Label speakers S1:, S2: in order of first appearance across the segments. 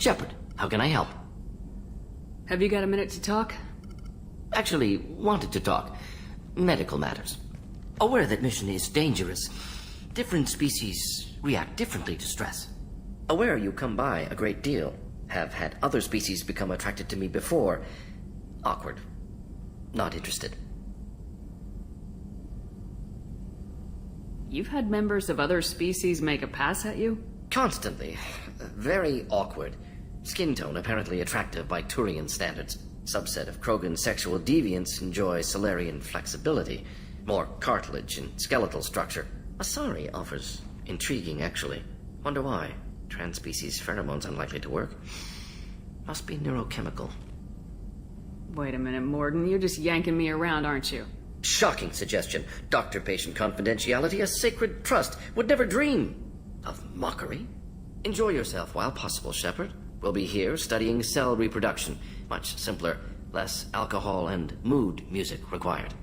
S1: Shepard, how can I help?
S2: Have you got a minute to talk?
S1: Actually, wanted to talk. Medical matters. Aware that mission is dangerous. Different species react differently to stress. Aware you come by a great deal. Have had other species become attracted to me before. Awkward. Not interested.
S2: You've had members of other species make a pass at you?
S1: Constantly. Very awkward. Skin tone apparently attractive by Turian standards. Subset of Krogan sexual deviants enjoy Solarian flexibility. More cartilage and skeletal structure. Asari offers intriguing, actually. Wonder why. Transspecies pheromones unlikely to work. Must be neurochemical.
S2: Wait a minute, Morden. You're just yanking me around, aren't you?
S1: Shocking suggestion. Doctor-patient confidentiality, a sacred trust. Would never dream of mockery. Enjoy yourself while possible, Shepard. We'll be here studying cell reproduction. Much simpler, less alcohol and mood music required.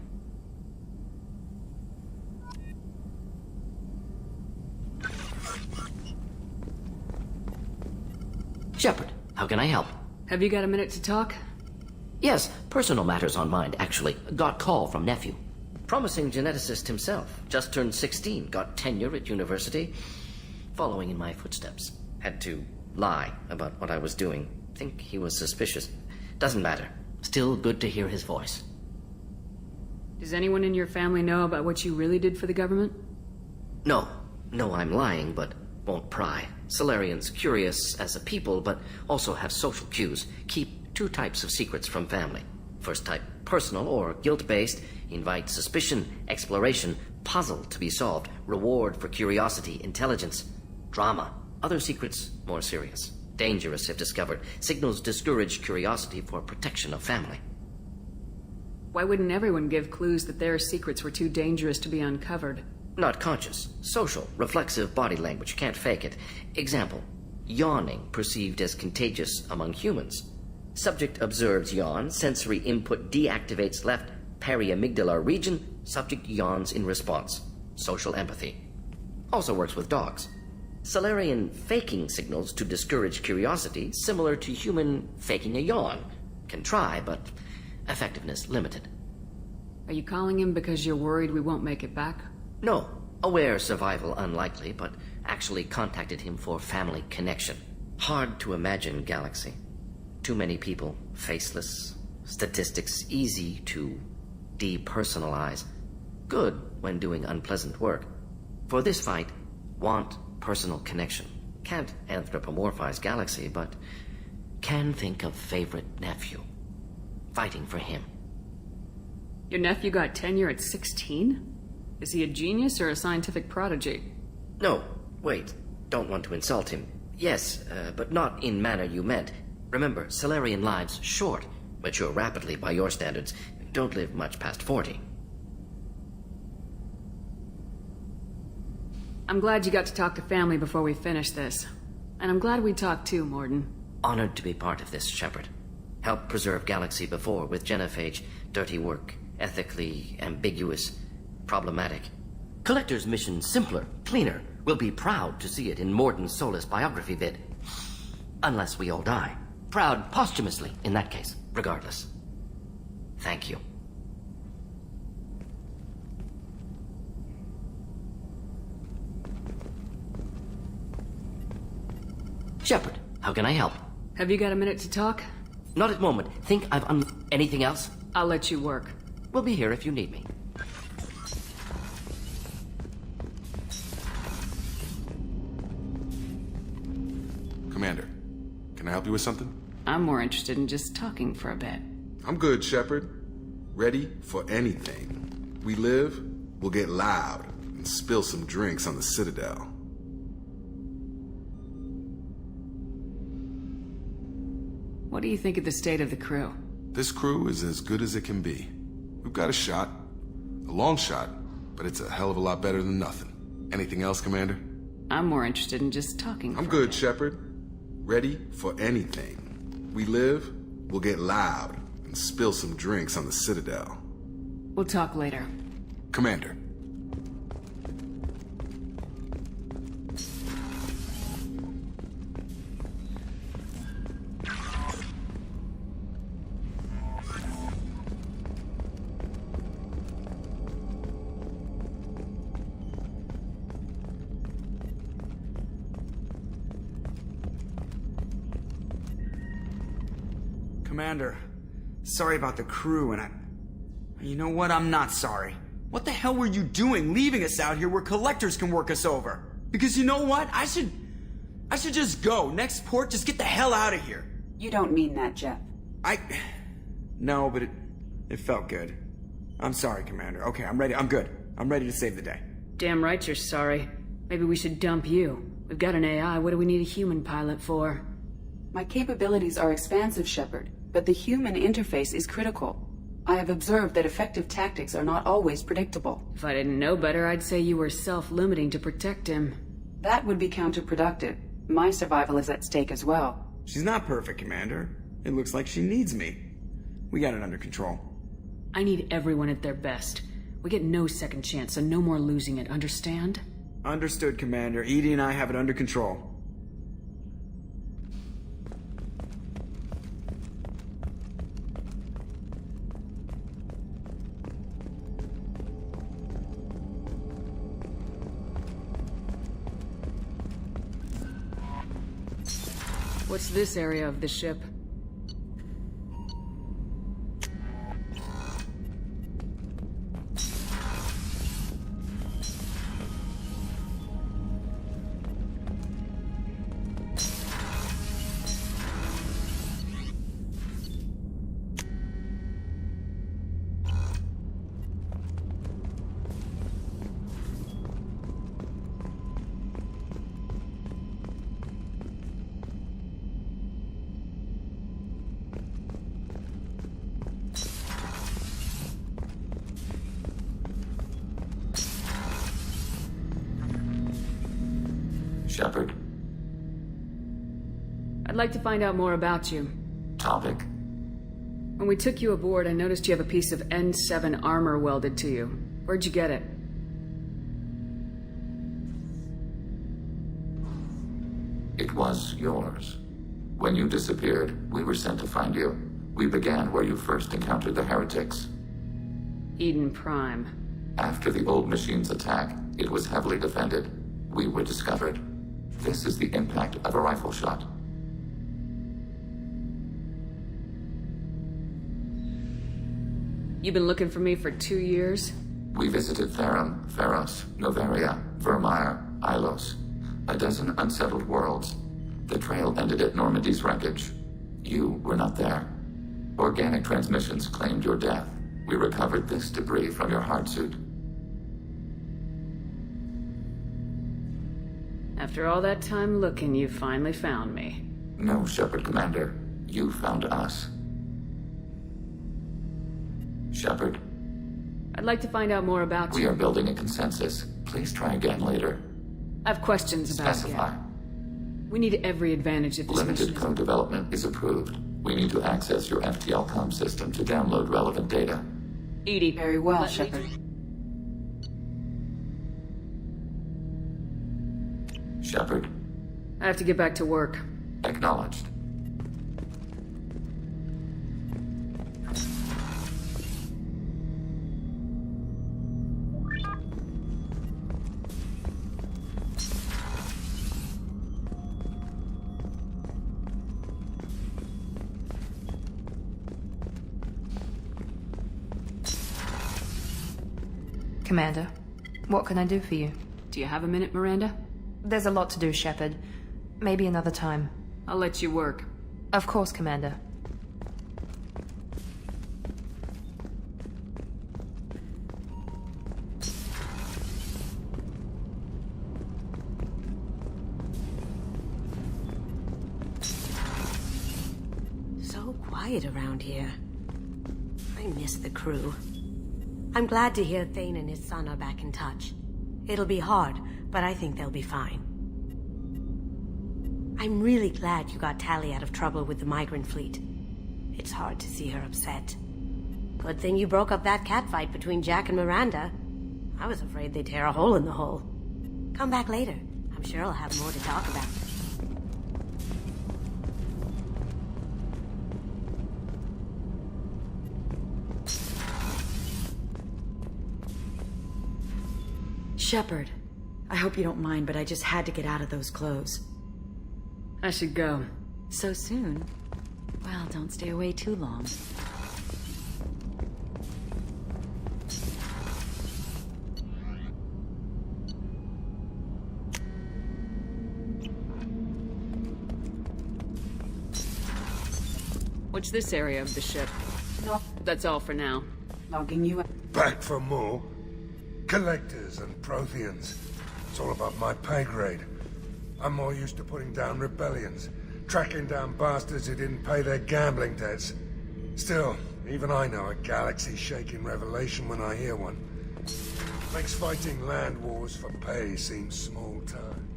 S1: Shepard, how can I help?
S2: Have you got a minute to talk?
S1: Yes, personal matters on mind, actually. Got call from nephew. Promising geneticist himself. Just turned 16, got tenure at university. Following in my footsteps. Had to lie about what I was doing. Think he was suspicious. Doesn't matter. Still good to hear his voice.
S2: Does anyone in your family know about what you really did for the government?
S1: No. No, I'm lying, but won't pry. Solarians curious as a people, but also have social cues. Keep two types of secrets from family. First type, personal or guilt-based. Invite suspicion, exploration, puzzle to be solved. Reward for curiosity, intelligence. Drama. Other secrets, more serious. Dangerous if discovered. Signals discourage curiosity for protection of family.
S2: Why wouldn't everyone give clues that their secrets were too dangerous to be uncovered?
S1: Not conscious. Social, reflexive body language. Can't fake it. Example. Yawning perceived as contagious among humans. Subject observes yawn. Sensory input deactivates left periamygdalar region. Subject yawns in response. Social empathy. Also works with dogs. Solarian faking signals to discourage curiosity, similar to human faking a yawn. Can try, but effectiveness limited.
S2: Are you calling him because you're worried we won't make it back?
S1: No. Aware survival unlikely, but actually contacted him for family connection. Hard to imagine galaxy. Too many people, faceless. Statistics easy to depersonalize. Good when doing unpleasant work. For this fight, want personal connection. Can't anthropomorphize galaxy, but can think of favorite nephew. Fighting for him.
S2: Your nephew got tenure at 16? Is he a genius or a scientific prodigy?
S1: No, wait. Don't want to insult him. Yes, but not in manner you meant. Remember, Solarian lives short. Mature rapidly by your standards. Don't live much past 40.
S2: I'm glad you got to talk to family before we finish this. And I'm glad we talked too, Morden.
S1: Honored to be part of this, Shepard. Helped preserve Galaxy before with genophage. Dirty work. Ethically ambiguous. Problematic. Collector's mission simpler, cleaner. We'll be proud to see it in Morden Solis biography vid. Unless we all die. Proud posthumously, in that case, regardless. Thank you. Shepard, how can I help?
S2: Have you got a minute to talk?
S1: Not at moment. Think I've anything else?
S2: I'll let you work.
S1: We'll be here if you need me.
S3: Commander, can I help you with something?
S2: I'm more interested in just talking for a bit.
S3: I'm good, Shepard. Ready for anything. We live, we'll get loud, and spill some drinks on the Citadel.
S2: What do you think of the state of the crew?
S3: This crew is as good as it can be. We've got a shot. A long shot, but it's a hell of a lot better than nothing. Anything else, Commander?
S2: I'm more interested in just talking
S3: I'm
S2: for a
S3: good,
S2: bit.
S3: Shepard. Ready for anything. We live, we'll get loud, and spill some drinks on the Citadel.
S2: We'll talk later.
S3: Commander.
S4: Commander. Sorry about the crew, and You know what? I'm not sorry. What the hell were you doing leaving us out here where collectors can work us over? Because you know what? I should just go. Next port, just get the hell out of here.
S5: You don't mean that, Jeff.
S4: No, but it felt good. I'm sorry, Commander. Okay, I'm ready. I'm good. I'm ready to save the day.
S2: Damn right you're sorry. Maybe we should dump you. We've got an AI, what do we need a human pilot for?
S5: My capabilities are expansive, Shepard, but the human interface is critical. I have observed that effective tactics are not always predictable.
S2: If I didn't know better, I'd say you were self-limiting to protect him.
S5: That would be counterproductive. My survival is at stake as well.
S4: She's not perfect, Commander. It looks like she needs me. We got it under control.
S2: I need everyone at their best. We get no second chance, so no more losing it, understand?
S4: Understood, Commander. Edie and I have it under control.
S2: What's this area of the ship?
S6: Shepard.
S2: I'd like to find out more about you.
S6: Topic.
S2: When we took you aboard, I noticed you have a piece of N7 armor welded to you. Where'd you get it?
S6: It was yours. When you disappeared, we were sent to find you. We began where you first encountered the heretics.
S2: Eden Prime.
S6: After the old machine's attack, it was heavily defended. We were discovered. This is the impact of a rifle shot.
S2: You've been looking for me for 2 years?
S6: We visited Therum, Pharos, Novaria, Vermeer, Ilos. A dozen unsettled worlds. The trail ended at Normandy's wreckage. You were not there. Organic transmissions claimed your death. We recovered this debris from your hard suit.
S2: After all that time looking, you finally found me.
S6: No, Shepard Commander. You found us. Shepard,
S2: I'd like to find out more about
S6: we
S2: you.
S6: are building a consensus. Please try again later.
S2: I have questions about
S6: Specify.
S2: you. We need every advantage of this
S6: Limited
S2: mission.
S6: code development is approved. We need to access your FTL-COM system to download relevant data.
S2: Edie.
S5: Very well,
S2: let me-
S5: Shepard.
S6: Shepard,
S2: I have to get back to work.
S6: acknowledged.
S7: Commander, what can I do for you?
S2: Do you have a minute, Miranda?
S7: There's a lot to do, Shepard. Maybe another time.
S2: I'll let you work.
S7: Of course, Commander.
S8: So quiet around here. I miss the crew. I'm glad to hear Thane and his son are back in touch. It'll be hard, but I think they'll be fine. I'm really glad you got Tali out of trouble with the migrant fleet. It's hard to see her upset. Good thing you broke up that catfight between Jack and Miranda. I was afraid they'd tear a hole in the hull. Come back later. I'm sure I'll have more to talk about.
S9: Shepard, I hope you don't mind, but I just had to get out of those clothes.
S2: I should go.
S9: So soon? Well, don't stay away too long.
S2: What's this area of the ship?
S5: No.
S2: That's all for now.
S5: Logging you out.
S10: Back for more? Collectors and Protheans. It's all about my pay grade. I'm more used to putting down rebellions, tracking down bastards who didn't pay their gambling debts. Still, even I know a galaxy-shaking revelation when I hear one. Makes fighting land wars for pay seem small time.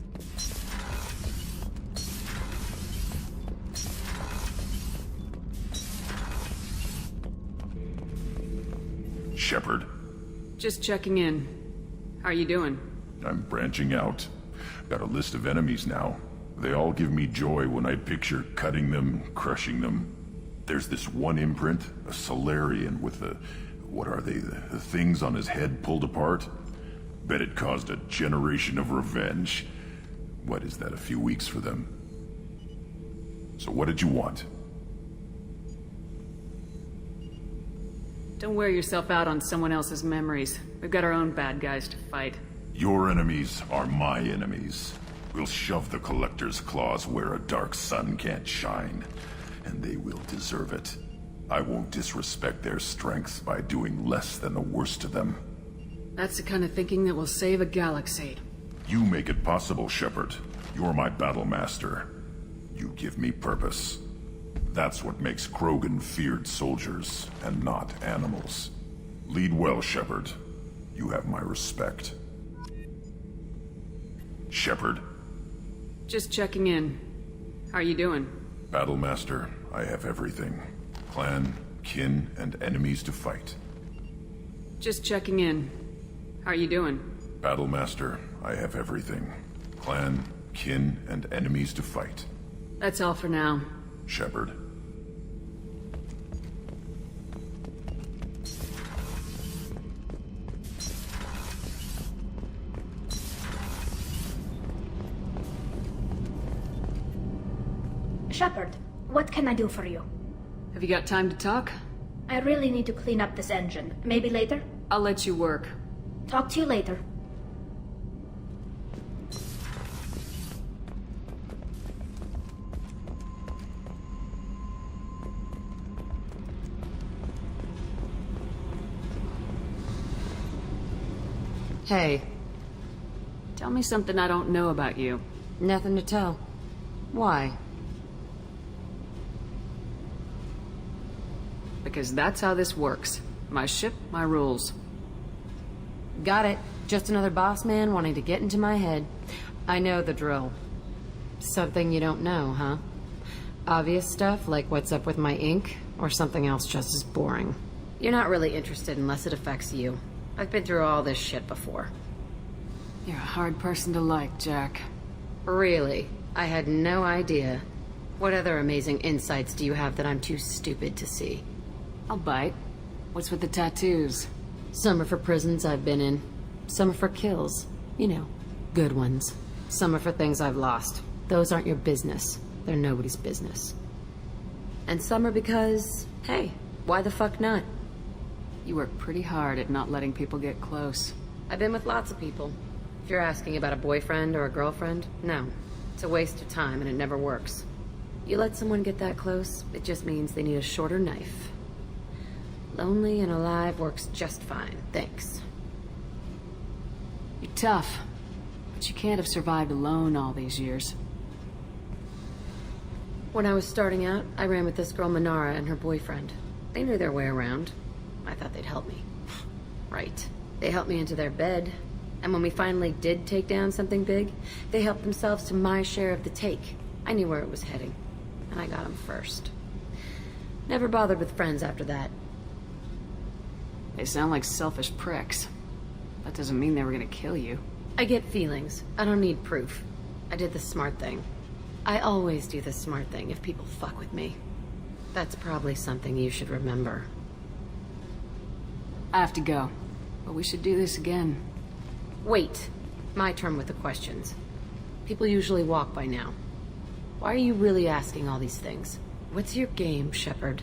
S11: Shepard.
S2: Just checking in. How are you doing?
S11: I'm branching out. Got a list of enemies now. They all give me joy when I picture cutting them, crushing them. There's this one imprint, a Solarian with the... what are they? The things on his head pulled apart? Bet it caused a generation of revenge. What is that, a few weeks for them? So what did you want?
S2: Don't wear yourself out on someone else's memories. We've got our own bad guys to fight.
S11: Your enemies are my enemies. We'll shove the Collector's claws where a dark sun can't shine, and they will deserve it. I won't disrespect their strength by doing less than the worst to them.
S2: That's the kind of thinking that will save a galaxy.
S11: You make it possible, Shepard. You're my battle master. You give me purpose. That's what makes Krogan feared soldiers, and not animals. Lead well, Shepard. You have my respect. Shepard.
S2: Just checking in. How are you doing?
S11: Battlemaster, I have everything. Clan, kin, and enemies to fight.
S2: Just checking in. How are you doing?
S11: Battlemaster, I have everything. Clan, kin, and enemies to fight.
S2: That's all for now.
S11: Shepard.
S12: Shepard, what can I do for you?
S2: Have you got time to talk?
S12: I really need to clean up this engine. Maybe later?
S2: I'll let you work.
S12: Talk to you later.
S7: Hey.
S2: Tell me something I don't know about you.
S7: Nothing to tell. Why?
S2: Because that's how this works. My ship, my rules.
S7: Got it. Just another boss man wanting to get into my head. I know the drill. Something you don't know, huh? Obvious stuff like what's up with my ink, or something else just as boring. You're not really interested unless it affects you. I've been through all this shit before.
S2: You're a hard person to like, Jack.
S7: Really? I had no idea. What other amazing insights do you have that I'm too stupid to see?
S2: I'll bite. What's with the tattoos?
S7: Some are for prisons I've been in. Some are for kills. You know, good ones. Some are for things I've lost. Those aren't your business. They're nobody's business. And some are because, hey, why the fuck not?
S2: You work pretty hard at not letting people get close.
S7: I've been with lots of people. If you're asking about a boyfriend or a girlfriend, no. It's a waste of time and it never works. You let someone get that close, it just means they need a shorter knife. Lonely and alive works just fine, thanks.
S2: You're tough, but you can't have survived alone all these years.
S7: When I was starting out, I ran with this girl Minara and her boyfriend. They knew their way around. I thought they'd help me. Right. They helped me into their bed. And when we finally did take down something big, they helped themselves to my share of the take. I knew where it was heading. And I got them first. Never bothered with friends after that.
S2: They sound like selfish pricks. That doesn't mean they were gonna kill you.
S7: I get feelings. I don't need proof. I did the smart thing. I always do the smart thing if people fuck with me. That's probably something you should remember.
S2: I have to go, but we should do this again.
S7: Wait. My turn with the questions. People usually walk by now. Why are you really asking all these things? What's your game, Shepard?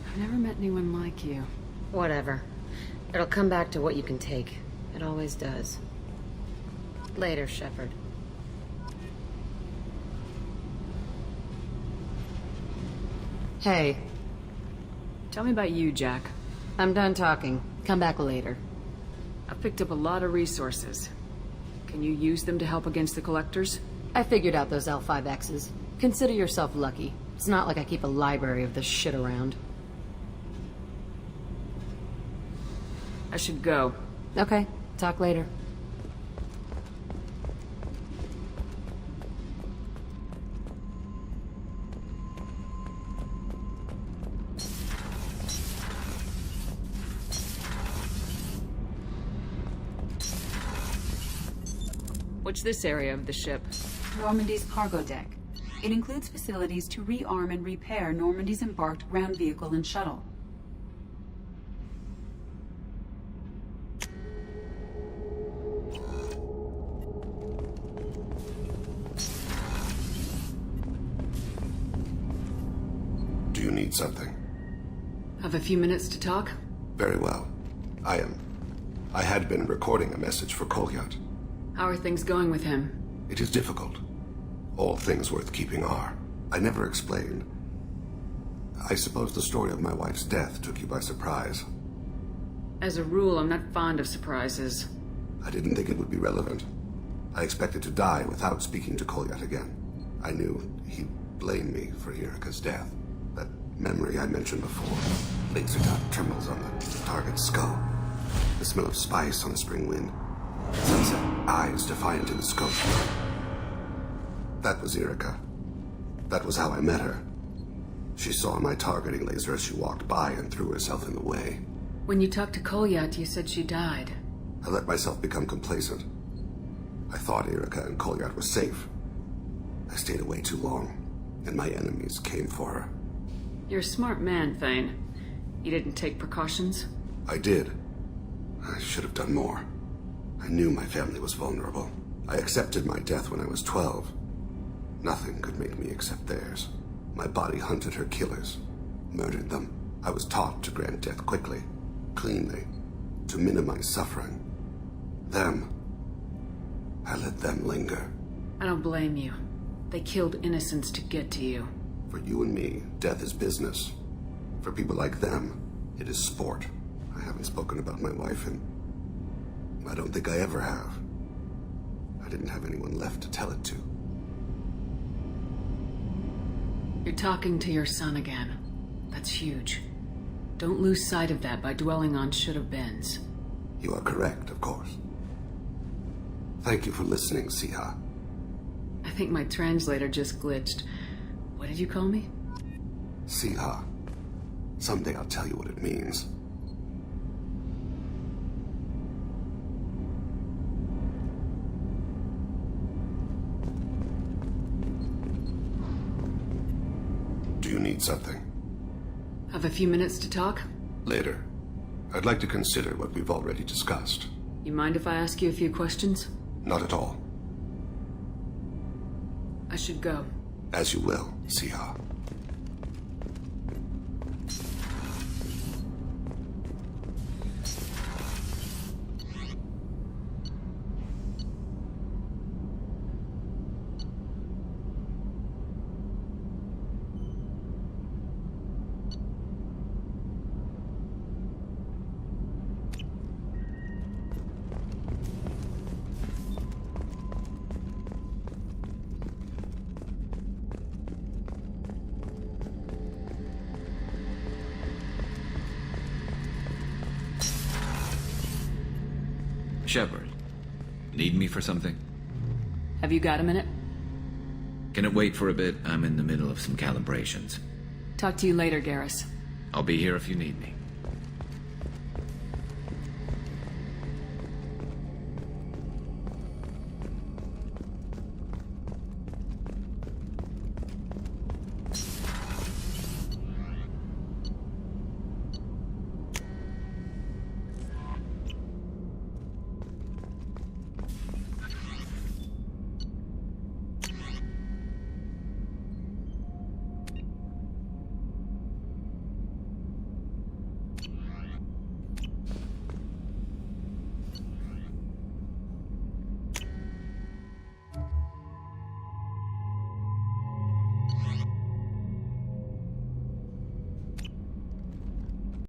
S2: I've never met anyone like you.
S7: Whatever. It'll come back to what you can take. It always does. Later, Shepard. Hey.
S2: Tell me about you, Jack.
S7: I'm done talking. Come back later.
S2: I've picked up a lot of resources. Can you use them to help against the Collectors?
S7: I figured out those L5Xs. Consider yourself lucky. It's not like I keep a library of this shit around.
S2: I should go.
S7: Okay, talk later.
S2: What's this area of the ship?
S5: Normandy's cargo deck. It includes facilities to rearm and repair Normandy's embarked ground vehicle and shuttle.
S13: Do you need something?
S2: Have a few minutes to talk?
S13: Very well. I had been recording a message for Kolyat.
S2: How are things going with him?
S13: It is difficult. All things worth keeping are. I never explained. I suppose the story of my wife's death took you by surprise.
S2: As a rule, I'm not fond of surprises.
S13: I didn't think it would be relevant. I expected to die without speaking to Kolyat again. I knew he'd blame me for Erika's death. That memory I mentioned before. Laser dot trembles on the target's skull. The smell of spice on the spring wind. Sunset eyes defiant in the scope. That was Erika. That was how I met her. She saw my targeting laser as she walked by and threw herself in the way.
S2: When you talked to Kolyat, you said she died.
S13: I let myself become complacent. I thought Erika and Kolyat were safe. I stayed away too long, and my enemies came for her.
S2: You're a smart man, Thane. You didn't take precautions?
S13: I did. I should have done more. I knew my family was vulnerable. I accepted my death when I was 12. Nothing could make me accept theirs. My body hunted her killers, murdered them. I was taught to grant death quickly, cleanly, to minimize suffering. I let them linger.
S2: I don't blame you. They killed innocents to get to you.
S13: For you and me, death is business. For people like them, it is sport. I haven't spoken about my wife, and I don't think I ever have. I didn't have anyone left to tell it to.
S2: You're talking to your son again. That's huge. Don't lose sight of that by dwelling on should-have-beens.
S13: You are correct, of course. Thank you for listening, Siha.
S2: I think my translator just glitched. What did you call me?
S13: Siha. Someday I'll tell you what it means. Do you need something?
S2: Have a few minutes to talk?
S13: Later. I'd like to consider what we've already discussed.
S2: You mind if I ask you a few questions?
S13: Not at all.
S2: I should go.
S13: As you will, Siha.
S14: Shepard, need me for something?
S2: Have you got a minute?
S14: Can it wait for a bit? I'm in the middle of some calibrations.
S2: Talk to you later, Garrus.
S14: I'll be here if you need me.